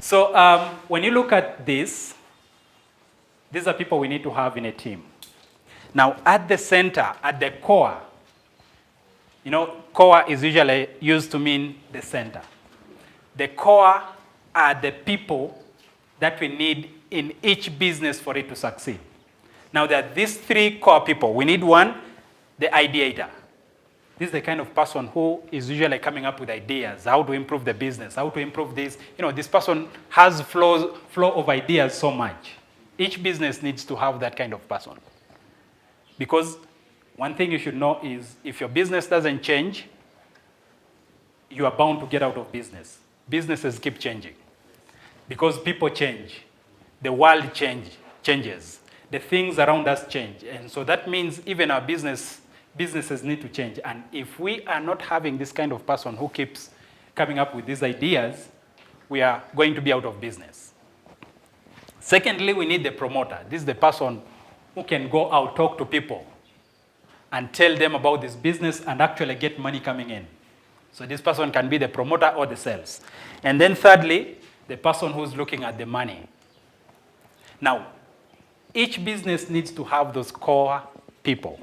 So when you look at this, these are people we need to have in a team. Now, at the center, at the core, you know, core is usually used to mean the center. The core are the people that we need in each business for it to succeed. Now, there are these three core people. We need one, the ideator. This is the kind of person who is usually coming up with ideas, how to improve the business, how to improve this. You know, this person has flow of ideas so much. Each business needs to have that kind of person. Because one thing you should know is if your business doesn't change, you are bound to get out of business. Businesses keep changing. Because people change. The world changes. The things around us change. And so that means even our businesses need to change. And if we are not having this kind of person who keeps coming up with these ideas, we are going to be out of business. Secondly, we need the promoter. This is the person who can go out, talk to people, and tell them about this business and actually get money coming in. So this person can be the promoter or the sales. And then thirdly, the person who's looking at the money. Now, each business needs to have those core people.